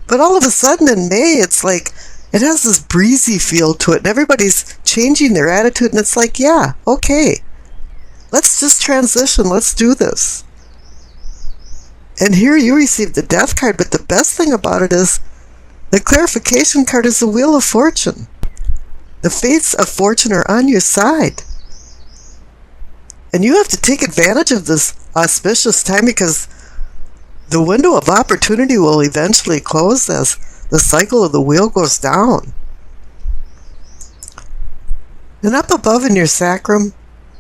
But all of a sudden in May, it's like it has this breezy feel to it, and everybody's changing their attitude, and it's like, yeah, okay, let's just transition, let's do this. And here you receive the Death card, but the best thing about it is the clarification card is the Wheel of Fortune. The fates of fortune are on your side. And you have to take advantage of this auspicious time, because the window of opportunity will eventually close as the cycle of the wheel goes down. And up above in your sacrum,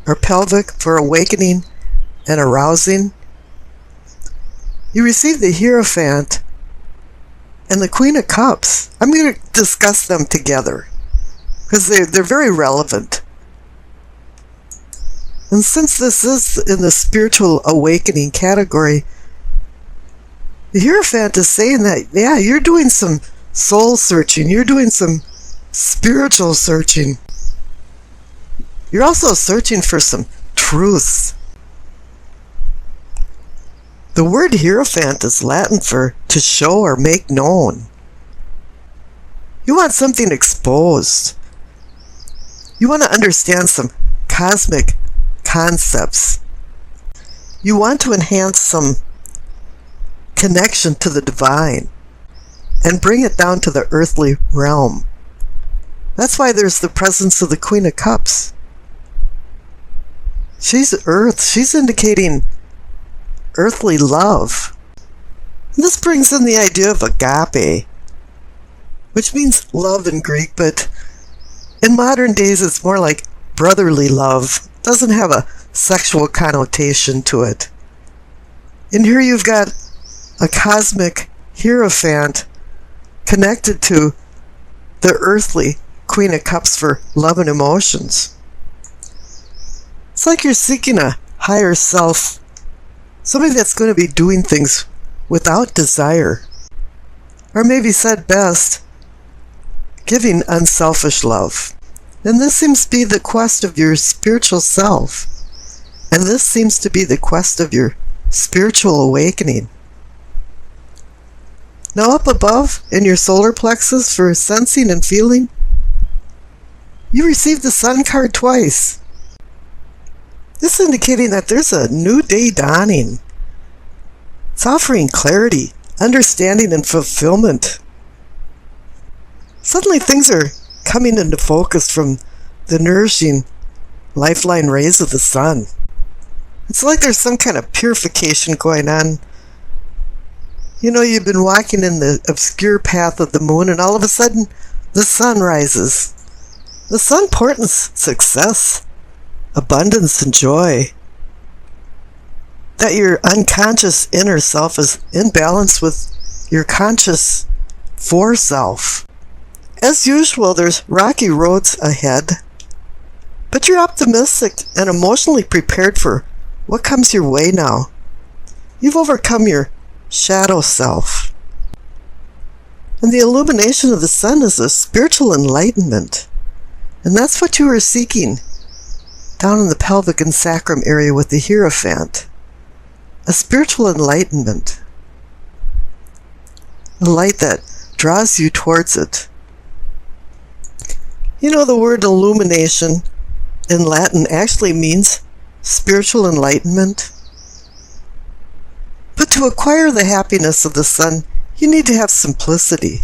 or pelvic, for awakening and arousing, you receive the Hierophant and the Queen of Cups. I'm going to discuss them together because they're very relevant. And since this is in the spiritual awakening category, the Hierophant is saying that, yeah, you're doing some soul searching. You're doing some spiritual searching. You're also searching for some truths. The word Hierophant is Latin for to show or make known. You want something exposed. You want to understand some cosmic concepts. You want to enhance some connection to the divine and bring it down to the earthly realm. That's why there's the presence of the Queen of Cups. She's earth. She's indicating earthly love. And this brings in the idea of agape, which means love in Greek, but in modern days it's more like brotherly love. It doesn't have a sexual connotation to it. And here you've got a cosmic Hierophant connected to the earthly Queen of Cups for love and emotions. It's like you're seeking a higher self, somebody that's going to be doing things without desire. Or maybe said best, giving unselfish love. And this seems to be the quest of your spiritual self. And this seems to be the quest of your spiritual awakening. Now up above, in your solar plexus for sensing and feeling, you receive the Sun card twice. This indicating that there's a new day dawning. It's offering clarity, understanding, and fulfillment. Suddenly things are coming into focus from the nourishing lifeline rays of the sun. It's like there's some kind of purification going on. You know, you've been walking in the obscure path of the moon, and all of a sudden the sun rises. The sun portends success, abundance, and joy. That your unconscious inner self is in balance with your conscious fore self. As usual, there's rocky roads ahead, but you're optimistic and emotionally prepared for what comes your way now. You've overcome your shadow self. And the illumination of the sun is a spiritual enlightenment. And that's what you are seeking down in the pelvic and sacrum area with the Hierophant. A spiritual enlightenment. A light that draws you towards it. You know, the word illumination in Latin actually means spiritual enlightenment. But to acquire the happiness of the sun, you need to have simplicity.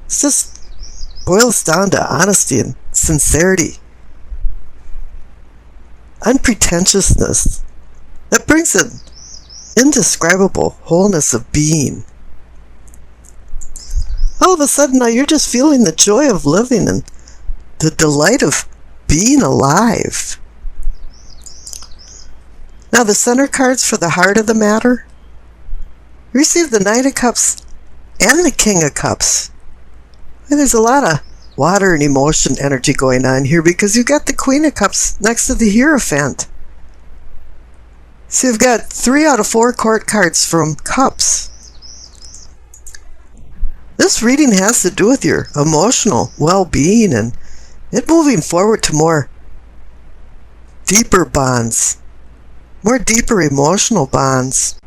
It just boils down to honesty and sincerity. Unpretentiousness that brings an indescribable wholeness of being. All of a sudden now you're just feeling the joy of living and the delight of being alive. Now the center cards for the heart of the matter. You receive the Knight of Cups and the King of Cups. And there's a lot of water and emotion energy going on here because you've got the Queen of Cups next to the Hierophant. So you've got 3 out of 4 court cards from Cups. This reading has to do with your emotional well-being and it moving forward to more deeper bonds, more deeper emotional bonds.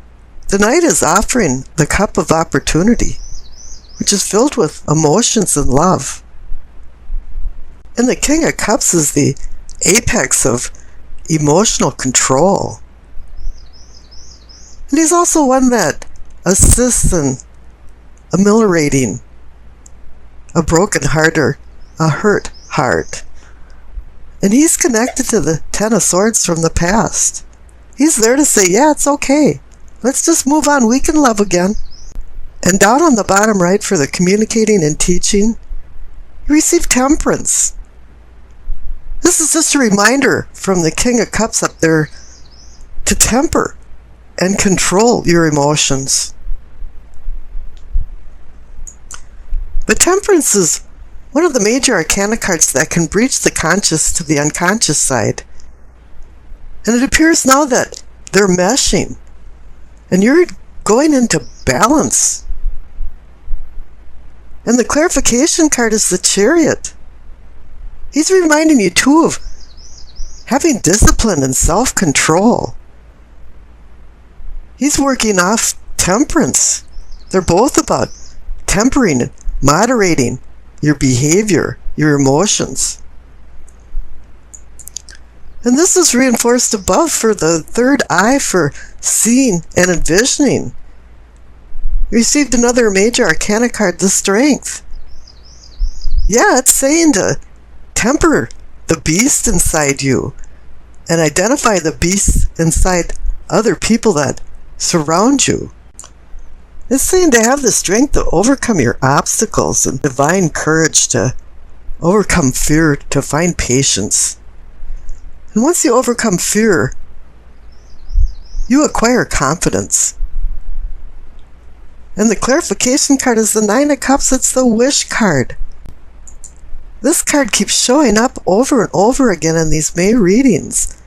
The Knight is offering the cup of opportunity. which is filled with emotions and love. And the King of Cups is the apex of emotional control. And he's also one that assists in ameliorating a broken heart or a hurt heart. And he's connected to the Ten of Swords from the past. He's there to say, yeah, it's okay. Let's just move on. We can love again. And down on the bottom right for the communicating and teaching, you receive Temperance. This is just a reminder from the King of Cups up there to temper and control your emotions. But Temperance is one of the major arcana cards that can breach the conscious to the unconscious side. And it appears now that they're meshing. And you're going into balance. And the clarification card is the Chariot. He's reminding you too of having discipline and self-control. He's working off temperance. They're both about tempering and moderating your behavior, your emotions. And this is reinforced above for the third eye for seeing and envisioning. You received another major arcana card, the Strength. Yeah, it's saying to temper the beast inside you and identify the beast inside other people that surround you. It's saying to have the strength to overcome your obstacles and divine courage to overcome fear, to find patience. And once you overcome fear, you acquire confidence. And the clarification card is the Nine of Cups. It's the Wish card. This card keeps showing up over and over again in these May readings.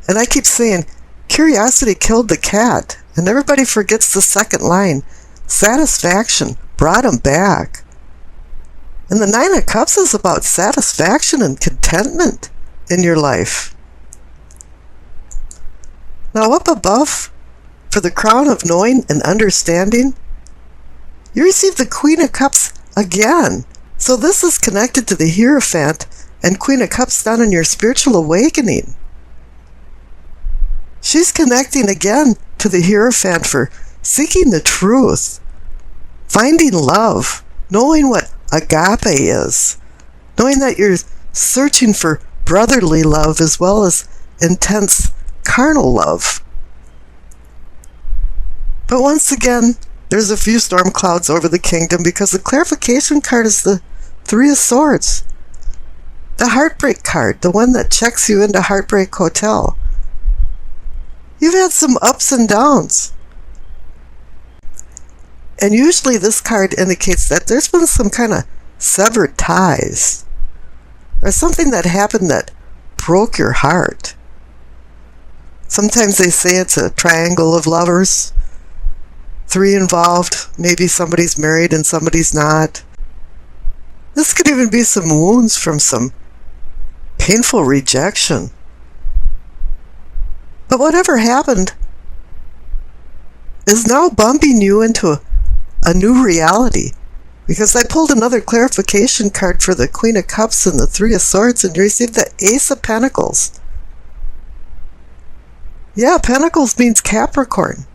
And I keep saying, curiosity killed the cat. And everybody forgets the second line. Satisfaction brought him back. And the Nine of Cups is about satisfaction and contentment in your life. Now up above, for the crown of knowing and understanding, you receive the Queen of Cups again. So this is connected to the Hierophant and Queen of Cups down in your spiritual awakening. She's connecting again to the Hierophant for seeking the truth, finding love, knowing what agape is, knowing that you're searching for brotherly love as well as intense carnal love. But once again, there's a few storm clouds over the kingdom because the clarification card is the Three of Swords. The Heartbreak card, the one that checks you into Heartbreak Hotel. You've had some ups and downs. And usually this card indicates that there's been some kind of severed ties. Or something that happened that broke your heart. Sometimes they say it's a triangle of lovers. 3 involved, maybe somebody's married and somebody's not. This could even be some wounds from some painful rejection. But whatever happened is now bumping you into a new reality. Because I pulled another clarification card for the Queen of Cups and the Three of Swords and you received the Ace of Pentacles. Yeah, Pentacles means Capricorn.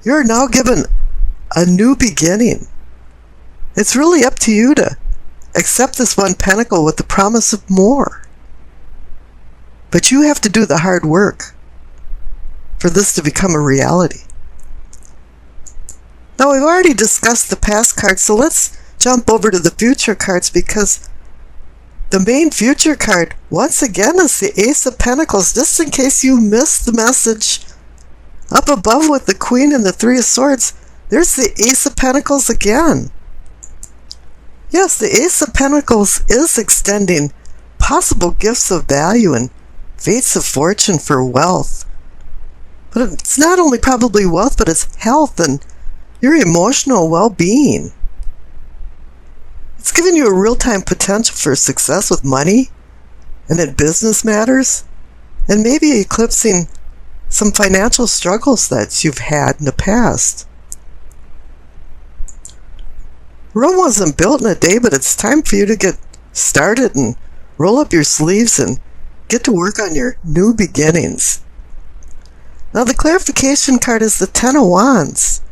You're now given a new beginning. It's really up to you to accept this one pentacle with the promise of more. But you have to do the hard work for this to become a reality. Now we've already discussed the past cards, so let's jump over to the future cards because the main future card, once again, is the Ace of Pentacles, just in case you missed the message. Up above with the Queen and the Three of Swords, there's the Ace of Pentacles again. Yes, the Ace of Pentacles is extending possible gifts of value and fates of fortune for wealth. But it's not only probably wealth, but it's health and your emotional well-being. It's giving you a real-time potential for success with money and in business matters, and maybe eclipsing some financial struggles that you've had in the past. Rome wasn't built in a day, but it's time for you to get started and roll up your sleeves and get to work on your new beginnings. Now the clarification card is the Ten of Wands.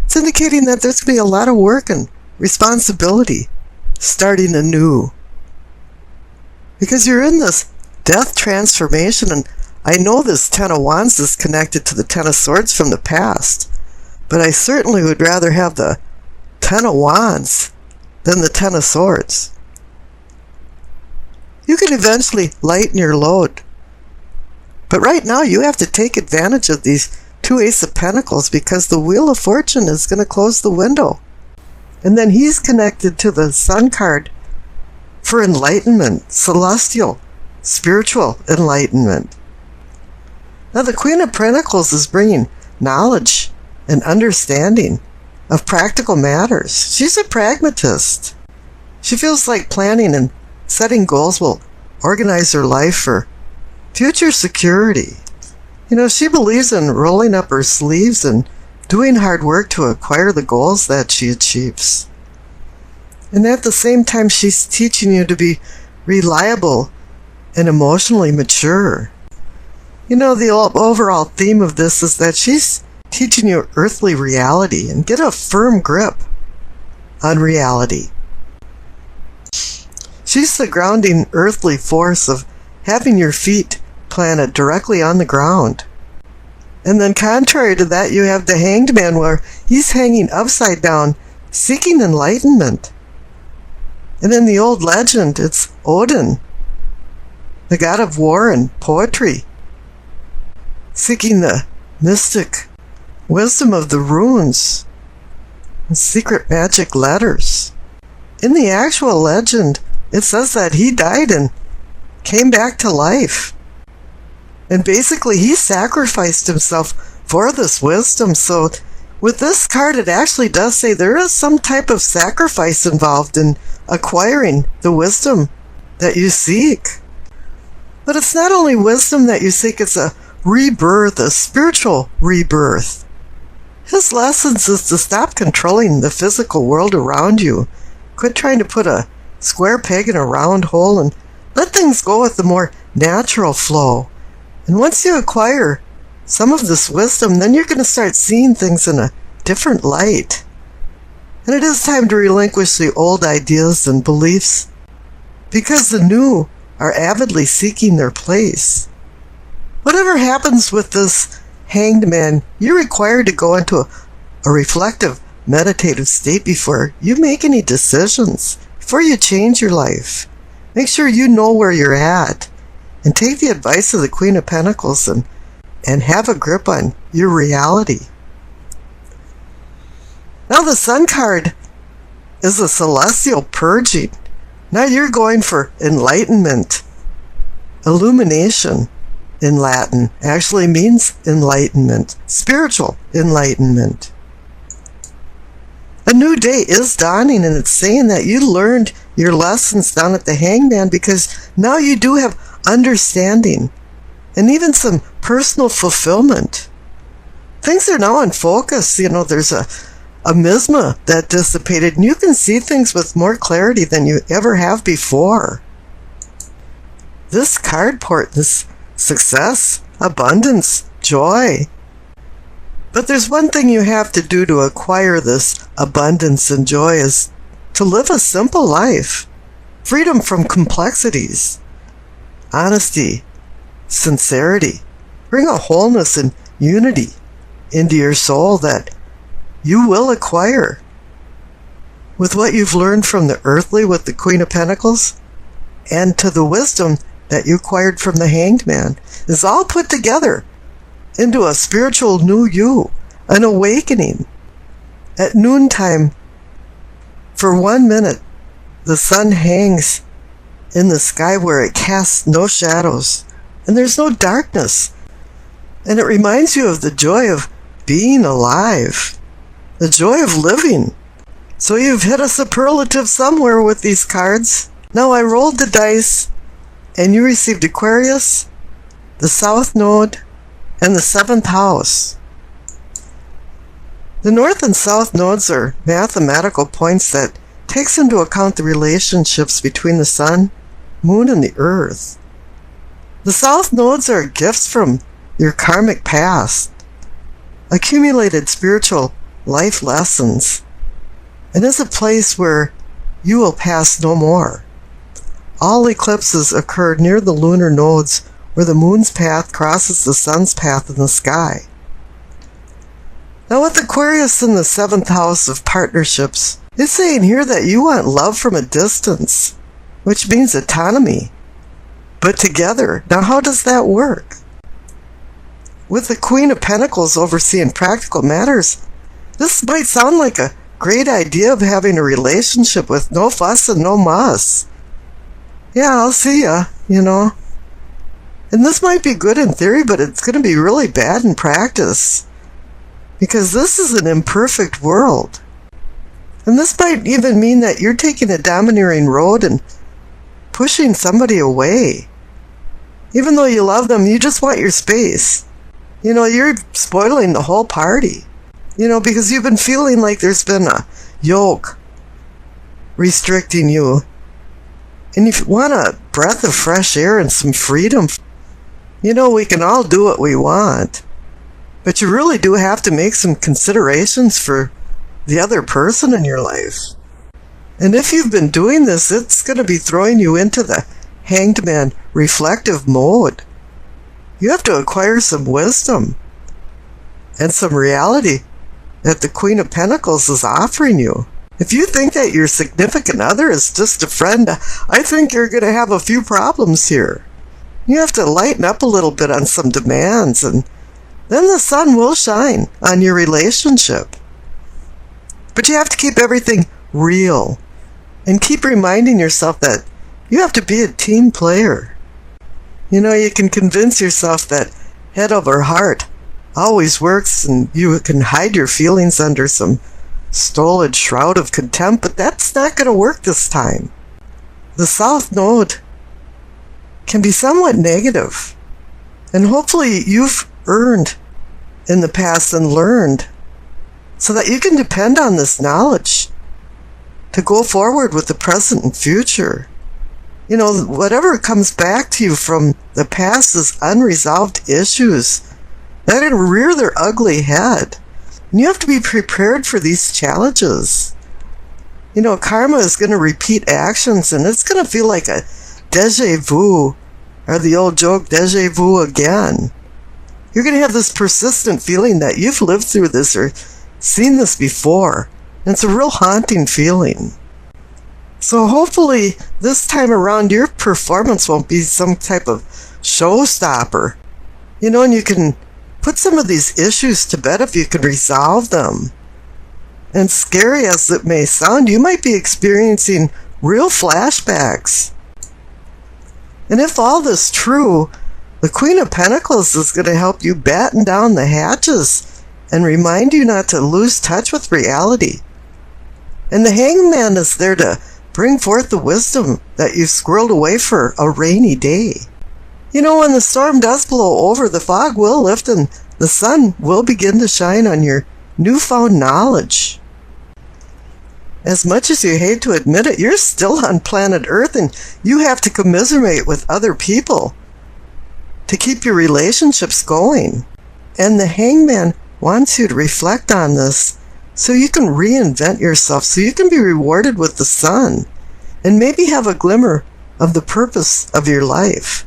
It's indicating that there's going to be a lot of work and responsibility starting anew. Because you're in this death transformation, and I know this Ten of Wands is connected to the Ten of Swords from the past, but I certainly would rather have the Ten of Wands than the Ten of Swords. You can eventually lighten your load, but right now you have to take advantage of these two Ace of Pentacles, because the Wheel of Fortune is going to close the window. And then he's connected to the Sun card for enlightenment, celestial, spiritual enlightenment. Now the Queen of Pentacles is bringing knowledge and understanding of practical matters. She's a pragmatist. She feels like planning and setting goals will organize her life for future security. You know, she believes in rolling up her sleeves and doing hard work to acquire the goals that she achieves. And at the same time, she's teaching you to be reliable and emotionally mature. You know, the overall theme of this is that she's teaching you earthly reality and get a firm grip on reality. She's the grounding earthly force of having your feet planted directly on the ground. And then contrary to that, you have the Hanged Man, where he's hanging upside down, seeking enlightenment. And in the old legend, it's Odin, the god of war and poetry, seeking the mystic wisdom of the runes and secret magic letters. In the actual legend, it says that he died and came back to life. And basically, he sacrificed himself for this wisdom. So with this card, it actually does say there is some type of sacrifice involved in acquiring the wisdom that you seek. But it's not only wisdom that you seek, it's a rebirth, a spiritual rebirth. His lessons is to stop controlling the physical world around you. Quit trying to put a square peg in a round hole and let things go with the more natural flow. And once you acquire some of this wisdom, then you're going to start seeing things in a different light. And it is time to relinquish the old ideas and beliefs, because the new are avidly seeking their place. Whatever happens with this Hanged Man, you're required to go into a reflective, meditative state before you make any decisions, before you change your life. Make sure you know where you're at, and take the advice of the Queen of Pentacles and have a grip on your reality. Now the Sun card is a celestial purging. Now you're going for enlightenment. Illumination in Latin actually means enlightenment, spiritual enlightenment. A new day is dawning, and it's saying that you learned your lessons down at the Hangman, because now you do have understanding and even some personal fulfillment. Things are now in focus. You know, there's a miasma that dissipated, and you can see things with more clarity than you ever have before. This card portends success, abundance, joy. But there's one thing you have to do to acquire this abundance and joy, is to live a simple life. Freedom from complexities. Honesty, sincerity. Bring a wholeness and unity into your soul that you will acquire. With what you've learned from the earthly with the Queen of Pentacles, and to the wisdom that you acquired from the Hanged Man, is all put together into a spiritual new you, an awakening. At noontime, for 1 minute, the sun hangs in the sky where it casts no shadows, and there's no darkness. And it reminds you of the joy of being alive, the joy of living. So you've hit a superlative somewhere with these cards. Now I rolled the dice, and you received Aquarius, the South Node, and the 7th house. The north and south nodes are mathematical points that takes into account the relationships between the sun, moon, and the earth. The south nodes are gifts from your karmic past, accumulated spiritual life lessons, and is a place where you will pass no more. All eclipses occur near the lunar nodes where the moon's path crosses the sun's path in the sky. Now with Aquarius in the 7th house of partnerships, it's saying here that you want love from a distance, which means autonomy, but together. Now how does that work? With the Queen of Pentacles overseeing practical matters, this might sound like a great idea of having a relationship with no fuss and no muss. Yeah, I'll see ya, you know. And this might be good in theory, but it's going to be really bad in practice. Because this is an imperfect world. And this might even mean that you're taking a domineering road and pushing somebody away. Even though you love them, you just want your space. You know, you're spoiling the whole party. You know, because you've been feeling like there's been a yoke restricting you. And if you want a breath of fresh air and some freedom, you know, we can all do what we want. But you really do have to make some considerations for the other person in your life. And if you've been doing this, it's going to be throwing you into the Hanged Man reflective mode. You have to acquire some wisdom and some reality that the Queen of Pentacles is offering you. If you think that your significant other is just a friend, I think you're going to have a few problems here. You have to lighten up a little bit on some demands, and then the sun will shine on your relationship. But you have to keep everything real and keep reminding yourself that you have to be a team player. You know, you can convince yourself that head over heart always works, and you can hide your feelings under some stolid shroud of contempt, but that's not going to work this time. The South Node can be somewhat negative, and hopefully you've earned in the past and learned so that you can depend on this knowledge to go forward with the present and future. You know, whatever comes back to you from the past is unresolved issues that can rear their ugly head. And you have to be prepared for these challenges. You know, karma is going to repeat actions, and it's going to feel like a déjà vu, or the old joke, déjà vu again. You're going to have this persistent feeling that you've lived through this or seen this before. And it's a real haunting feeling. So hopefully this time around your performance won't be some type of showstopper. You know, and you can put some of these issues to bed if you can resolve them. And scary as it may sound, you might be experiencing real flashbacks. And if all this is true, the Queen of Pentacles is going to help you batten down the hatches and remind you not to lose touch with reality. And the Hanged Man is there to bring forth the wisdom that you've squirreled away for a rainy day. You know, when the storm does blow over, the fog will lift and the sun will begin to shine on your newfound knowledge. As much as you hate to admit it, you're still on planet Earth, and you have to commiserate with other people to keep your relationships going. And the Hanged Man wants you to reflect on this so you can reinvent yourself, so you can be rewarded with the sun and maybe have a glimmer of the purpose of your life.